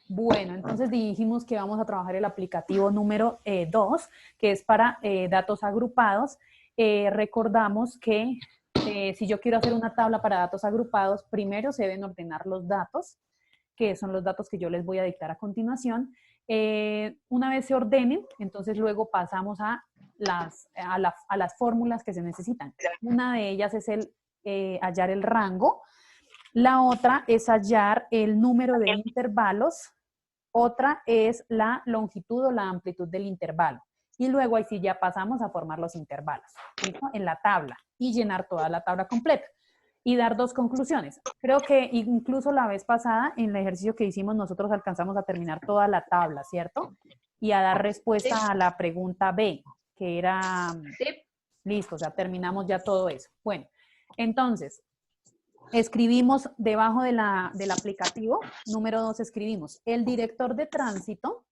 Bueno, entonces dijimos que vamos a trabajar el aplicativo número 2, que es para datos agrupados. Recordamos que si yo quiero hacer una tabla para datos agrupados, primero se deben ordenar los datos, que son los datos que yo les voy a dictar a continuación. Una vez se ordenen, entonces luego pasamos a las fórmulas que se necesitan. Una de ellas es hallar el rango. La otra es hallar el número de intervalos. Otra es la longitud o la amplitud del intervalo. Y luego ahí sí ya pasamos a formar los intervalos, ¿listo? En la tabla y llenar toda la tabla completa. Y dar dos conclusiones. Creo que incluso la vez pasada, en el ejercicio que hicimos, nosotros alcanzamos a terminar toda la tabla, ¿cierto? Y a dar respuesta a la pregunta B, que era, listo, o sea, terminamos ya todo eso. Bueno, entonces, escribimos debajo del aplicativo, número 2, escribimos el director de tránsito.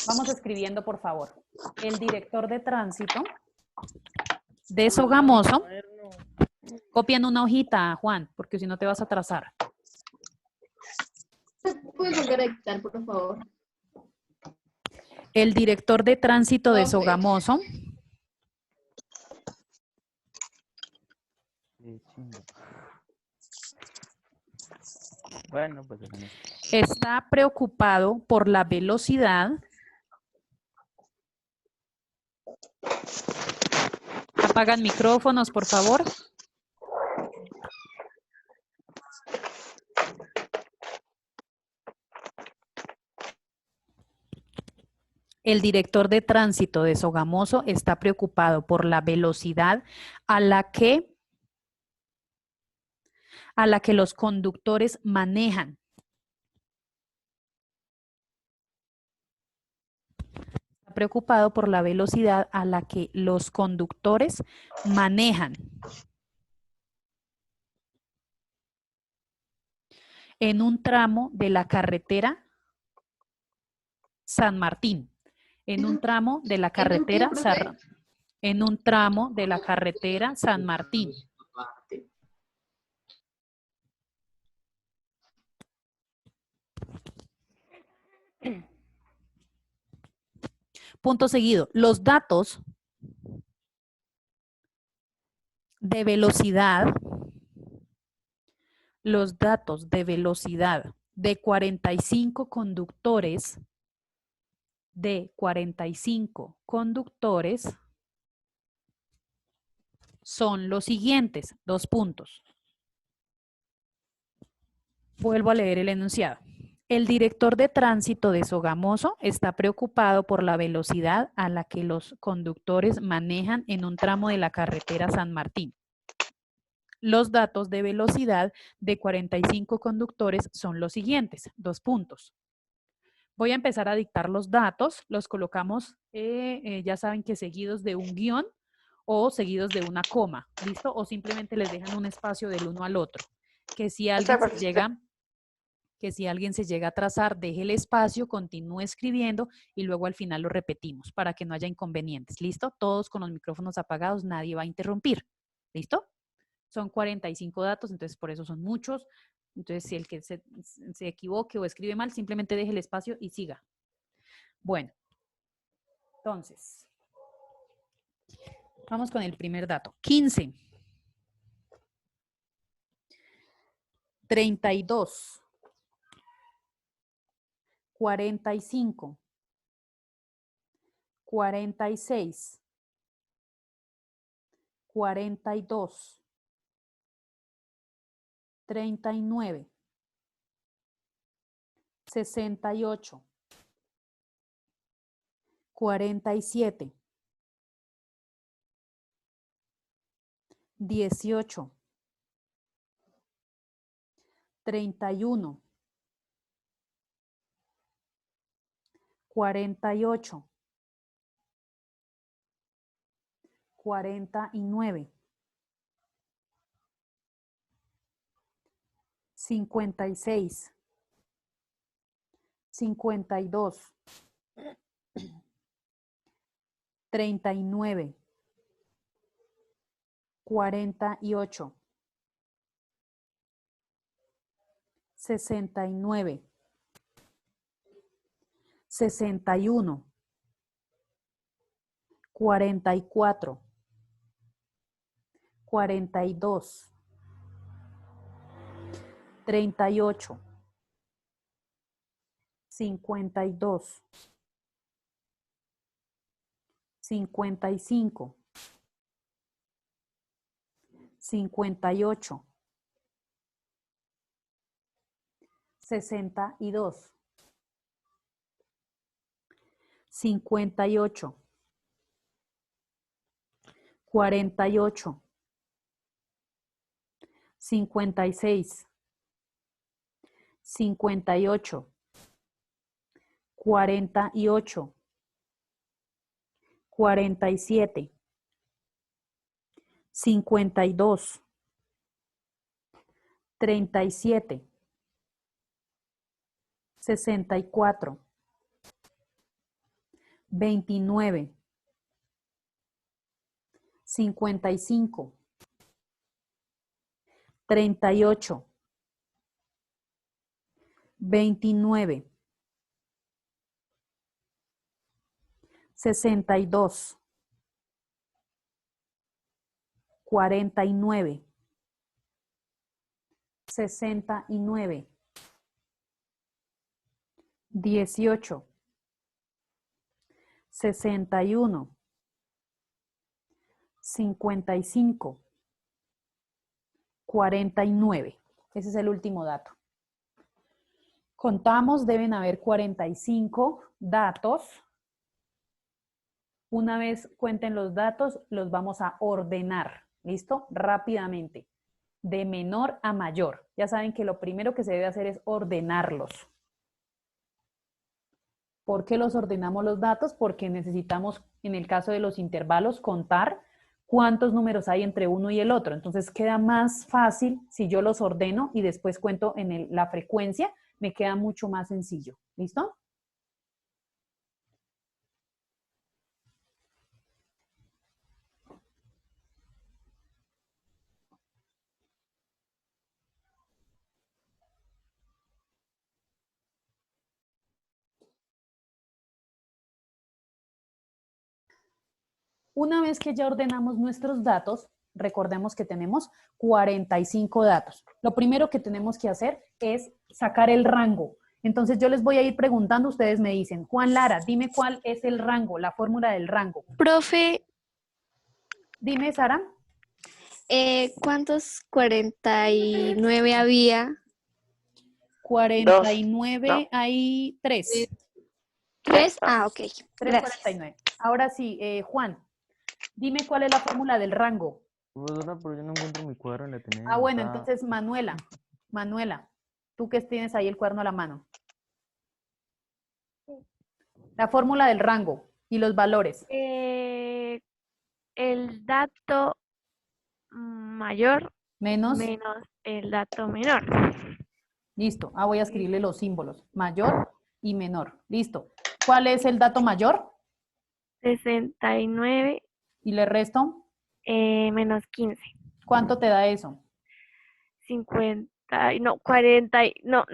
Vamos escribiendo, por favor. El director de tránsito de Sogamoso. Copian una hojita, Juan, porque si no te vas a atrasar. ¿Puedes volver a dictar, por favor? El director de tránsito de Sogamoso. Bueno, pues está preocupado por la velocidad. Apagan micrófonos, por favor. El director de tránsito de Sogamoso está preocupado por la velocidad a la que los conductores manejan. Está preocupado por la velocidad a la que los conductores manejan. En un tramo de la carretera San Martín. En un tramo de la carretera San Martín. Punto seguido. Los datos de velocidad de 45 conductores son los siguientes, 2 puntos. Vuelvo a leer el enunciado. El director de tránsito de Sogamoso está preocupado por la velocidad a la que los conductores manejan en un tramo de la carretera San Martín. Los datos de velocidad de 45 conductores son los siguientes, 2 puntos. Voy a empezar a dictar los datos, los colocamos, ya saben que seguidos de un guión o seguidos de una coma, ¿listo? O simplemente les dejan un espacio del uno al otro. Que si alguien se llega a atrasar, deje el espacio, continúe escribiendo y luego al final lo repetimos para que no haya inconvenientes, ¿listo? Todos con los micrófonos apagados, nadie va a interrumpir, ¿listo? Son 45 datos, entonces por eso son muchos. Entonces, si el que se equivoque o escribe mal, simplemente deje el espacio y siga. Bueno, entonces, vamos con el primer dato. 15, 32, 45, 46, 42, 39, 68, 47, 18, 31, 48, 49, 56, 52, 39, 48, 69, 61, 44, 42, 38, 52, 55, 58, 62, 58, 48, 56, 58, 48, 47, 52, 37, 64, 29, 55, 38, 29, 62, 49, 69, 18, 61, 55, 49. Ese es el último dato. Contamos, deben haber 45 datos. Una vez cuenten los datos, los vamos a ordenar. ¿Listo? Rápidamente. De menor a mayor. Ya saben que lo primero que se debe hacer es ordenarlos. ¿Por qué los ordenamos los datos? Porque necesitamos, en el caso de los intervalos, contar cuántos números hay entre uno y el otro. Entonces queda más fácil si yo los ordeno y después cuento en la frecuencia, me queda mucho más sencillo. ¿Listo? Una vez que ya ordenamos nuestros datos, recordemos que tenemos 45 datos. Lo primero que tenemos que hacer es sacar el rango. Entonces yo les voy a ir preguntando, ustedes me dicen, Juan Lara, dime cuál es el rango, la fórmula del rango. Profe, Dime, Sara. ¿cuántos 49 había? 49, ¿no? hay 3. ¿Tres? Ah, ok. 3, Gracias. 49. Ahora sí, Juan, dime cuál es la fórmula del rango. Profesora, pero yo no encuentro mi cuadro en la tenía Ah, bueno, anotada. entonces Manuela, tú que tienes ahí el cuaderno a la mano. La fórmula del rango y los valores. El dato mayor Menos, menos el dato menor. listo. Ah, voy a escribirle los símbolos. Mayor y menor. Listo. ¿Cuál es el dato mayor? 69 Y le resto. menos 15. ¿Cuánto te da eso? 50, no, 40, no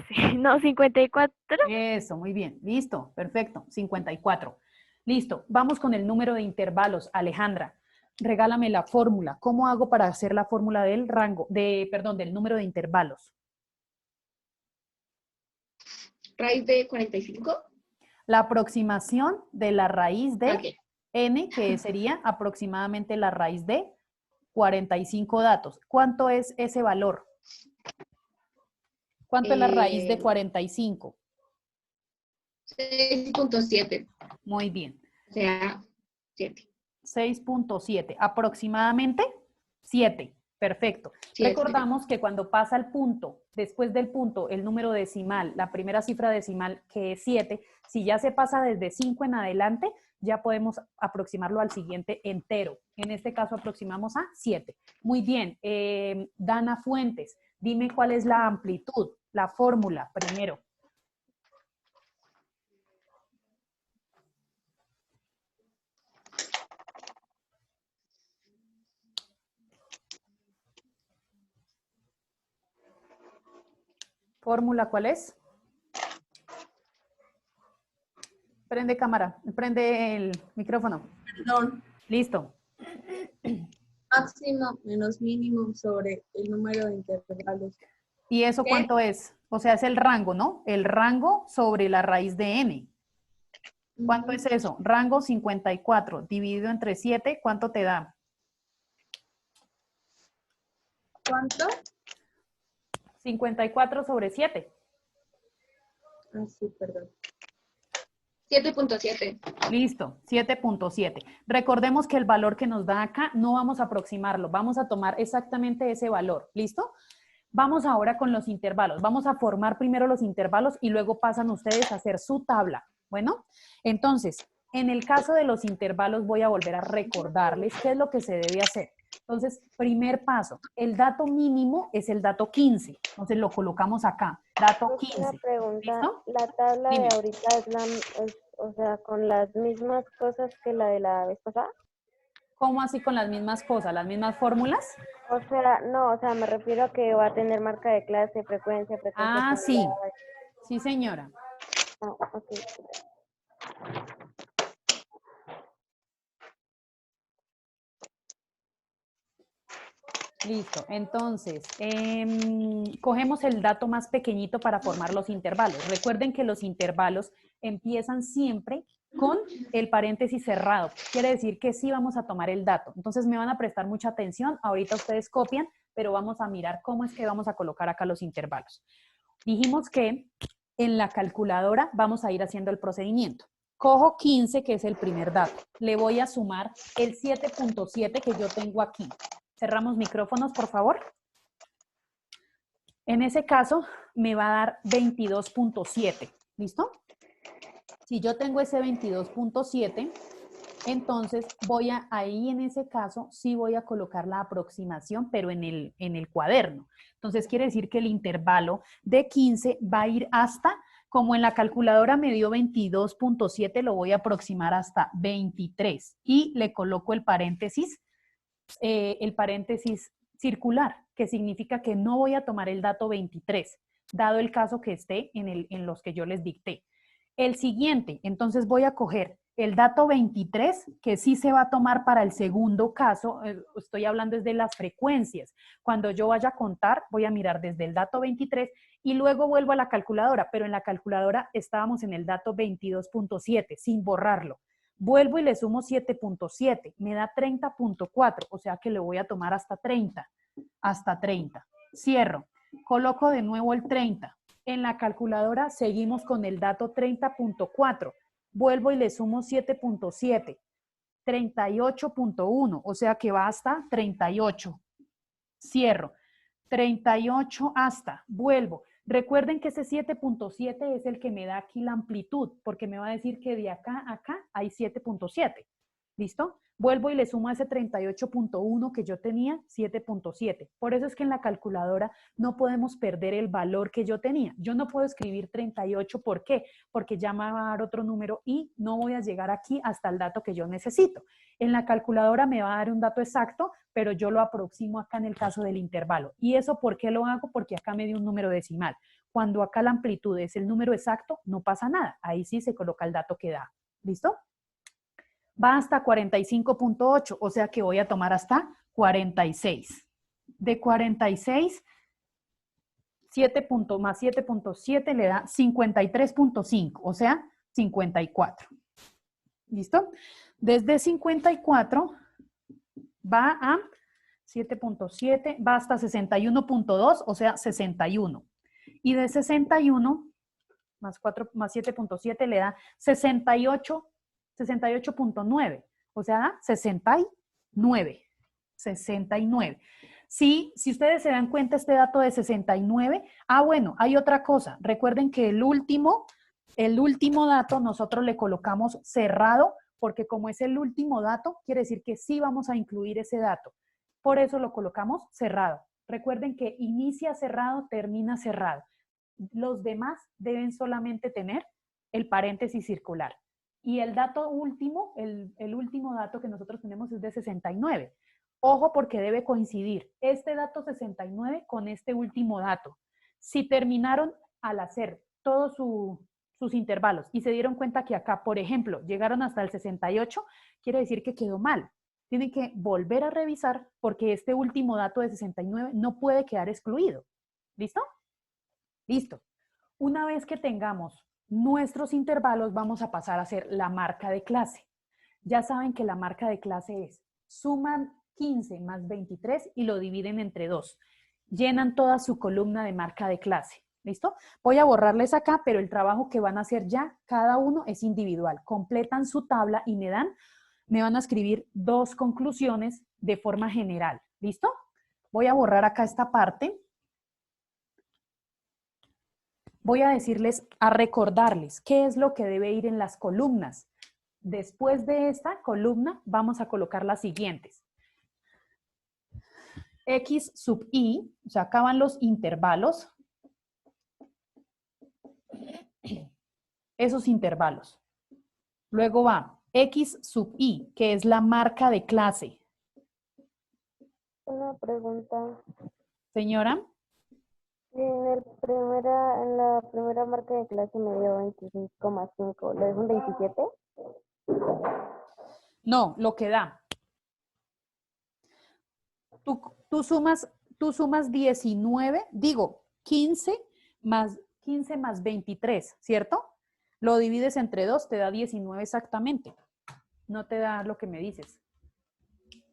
sé, no, 54. Eso, muy bien. Listo, perfecto. 54. Listo. Vamos con el número de intervalos. Alejandra, regálame la fórmula. ¿Cómo hago para hacer la fórmula del rango, del número de intervalos? Raíz de 45. La aproximación de la raíz de Ok. n, que sería aproximadamente la raíz de 45 datos. ¿Cuánto es ese valor? ¿Cuánto es la raíz de 45? 6.7. Muy bien. O sea, 7. 6.7. Aproximadamente 7. Perfecto. 7. Recordamos que cuando pasa el punto, después del punto, el número decimal, la primera cifra decimal que es 7, si ya se pasa desde 5 en adelante, ya podemos aproximarlo al siguiente entero. En este caso aproximamos a 7. Muy bien. Dana Fuentes, dime cuál es la amplitud, la fórmula primero. ¿Fórmula cuál es? Prende cámara, prende el micrófono. Perdón, Listo. máximo menos mínimo sobre el número de intervalos. ¿Y eso ¿Qué? cuánto es? O sea, es el rango, ¿no? El rango sobre la raíz de n. ¿Cuánto es eso? Rango 54 dividido entre 7, ¿cuánto te da? ¿Cuánto? 54 sobre 7. Ah, sí, perdón. 7.7. Listo, 7.7. Recordemos que el valor que nos da acá no vamos a aproximarlo, vamos a tomar exactamente ese valor. ¿Listo? Vamos ahora con los intervalos. Vamos a formar primero los intervalos y luego pasan ustedes a hacer su tabla. Bueno, entonces, en el caso de los intervalos voy a volver a recordarles qué es lo que se debe hacer. Entonces, primer paso, el dato mínimo es el dato 15. Entonces lo colocamos acá, dato 15. Una pregunta, ¿Listo? la tabla Dime. de ahorita o sea, con las mismas cosas que la de la vez pasada. ¿Cómo así con las mismas cosas, las mismas fórmulas? O sea, no, o sea, me refiero a que va a tener marca de clase, frecuencia Ah, sí. acumulada. Sí, señora. Ah, ok. Listo. Entonces, cogemos el dato más pequeñito para formar los intervalos. Recuerden que los intervalos empiezan siempre con el paréntesis cerrado. Quiere decir que sí vamos a tomar el dato. Entonces me van a prestar mucha atención. Ahorita ustedes copian, pero vamos a mirar cómo es que vamos a colocar acá los intervalos. Dijimos que en la calculadora vamos a ir haciendo el procedimiento. Cojo 15, que es el primer dato. Le voy a sumar el 7.7 que yo tengo aquí. Cerramos micrófonos, por favor. En ese caso, me va a dar 22.7. ¿Listo? Si yo tengo ese 22.7, entonces voy a, ahí en ese caso, sí voy a colocar la aproximación, pero en el cuaderno. Entonces, quiere decir que el intervalo de 15 va a ir hasta, como en la calculadora me dio 22.7, lo voy a aproximar hasta 23. Y le coloco el paréntesis circular, que significa que no voy a tomar el dato 23, dado el caso que esté en los que yo les dicté. El siguiente, entonces voy a coger el dato 23, que sí se va a tomar para el segundo caso, estoy hablando desde las frecuencias. Cuando yo vaya a contar, voy a mirar desde el dato 23 y luego vuelvo a la calculadora, pero en la calculadora estábamos en el dato 22.7, sin borrarlo. Vuelvo y le sumo 7.7, me da 30.4, o sea que le voy a tomar hasta 30, hasta 30. Cierro, coloco de nuevo el 30. En la calculadora seguimos con el dato 30.4. Vuelvo y le sumo 7.7, 38.1, o sea que va hasta 38. Cierro, 38 hasta, vuelvo. Recuerden que ese 7.7 es el que me da aquí la amplitud, porque me va a decir que de acá a acá hay 7.7. ¿Listo? Vuelvo y le sumo a ese 38.1 que yo tenía, 7.7. Por eso es que en la calculadora no podemos perder el valor que yo tenía. Yo no puedo escribir 38, ¿por qué? Porque ya me va a dar otro número y no voy a llegar aquí hasta el dato que yo necesito. En la calculadora me va a dar un dato exacto, pero yo lo aproximo acá en el caso del intervalo. ¿Y eso por qué lo hago? Porque acá me dio un número decimal. Cuando acá la amplitud es el número exacto, no pasa nada. Ahí sí se coloca el dato que da. ¿Listo? Va hasta 45.8, o sea que voy a tomar hasta 46. De 46, 7 más 7.7 le da 53.5, o sea, 54. ¿Listo? Desde 54 va a 7.7, va hasta 61.2, o sea, 61. Y de 61 más 7.7 le da 68.9, o sea, da 69. 69. Si ustedes se dan cuenta este dato de 69, bueno, hay otra cosa. Recuerden que el último dato nosotros le colocamos cerrado, porque como es el último dato, quiere decir que sí vamos a incluir ese dato. Por eso lo colocamos cerrado. Recuerden que inicia cerrado, termina cerrado. Los demás deben solamente tener el paréntesis circular. Y el dato último, el último dato que nosotros tenemos es de 69. Ojo porque debe coincidir este dato 69 con este último dato. Si terminaron al hacer todos sus intervalos y se dieron cuenta que acá, por ejemplo, llegaron hasta el 68, quiere decir que quedó mal. Tienen que volver a revisar porque este último dato de 69 no puede quedar excluido. ¿Listo? Listo. Una vez que tengamos nuestros intervalos, vamos a pasar a hacer la marca de clase. Ya saben que la marca de clase es, suman 15 más 23 y lo dividen entre 2. Llenan toda su columna de marca de clase. ¿Listo? Voy a borrarles acá, pero el trabajo que van a hacer ya, cada uno es individual. Completan su tabla y me van a escribir 2 conclusiones de forma general. ¿Listo? Voy a borrar acá esta parte. Voy a decirles, a recordarles qué es lo que debe ir en las columnas. Después de esta columna vamos a colocar las siguientes. X sub i, o sea, acá van los intervalos. Esos intervalos. Luego va X sub i, que es la marca de clase. Una pregunta. Señora. En la primera marca de clase me dio 26,5. ¿Lo dejo en 27? No, lo que da. Tú sumas 19, digo, 15 más 23, ¿cierto? Lo divides entre 2, te da 19 exactamente. No te da lo que me dices.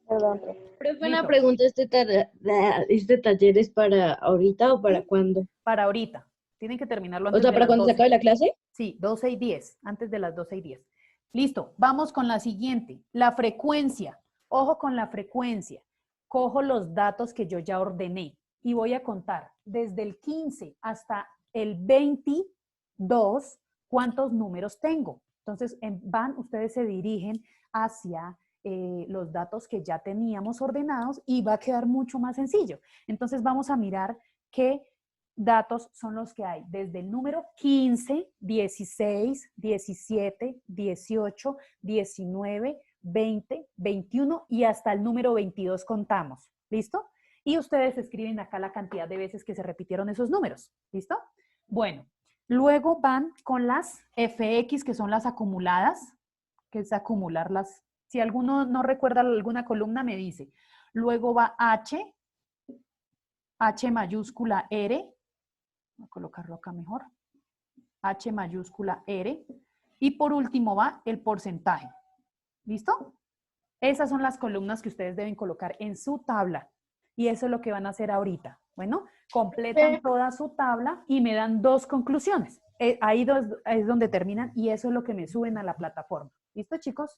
Perdón. Profe, Listo. una pregunta, ¿este taller es para ahorita o para cuándo? Para ahorita. Tienen que terminarlo O antes sea, de ¿para las cuando se 12. acabe la clase? Sí, 12 y 10, antes de las 12 y 10. Listo, vamos con la siguiente. La frecuencia. Ojo con la frecuencia. Cojo los datos que yo ya ordené y voy a contar desde el 15 hasta el 22 cuántos números tengo. Entonces, ustedes se dirigen hacia los datos que ya teníamos ordenados y va a quedar mucho más sencillo. Entonces, vamos a mirar qué datos son los que hay desde el número 15, 16, 17, 18, 19, 20, 21 y hasta el número 22 contamos. ¿Listo? Y ustedes escriben acá la cantidad de veces que se repitieron esos números. ¿Listo? Bueno, luego van con las FX, que son las acumuladas, que es acumularlas. Si alguno no recuerda alguna columna, me dice. Luego va H mayúscula R. Voy a colocarlo acá mejor. H mayúscula R. Y por último va el porcentaje. ¿Listo? Esas son las columnas que ustedes deben colocar en su tabla. Y eso es lo que van a hacer ahorita. Bueno, completan toda su tabla y me dan 2 conclusiones. Ahí es donde terminan y eso es lo que me suben a la plataforma. ¿Listo, chicos?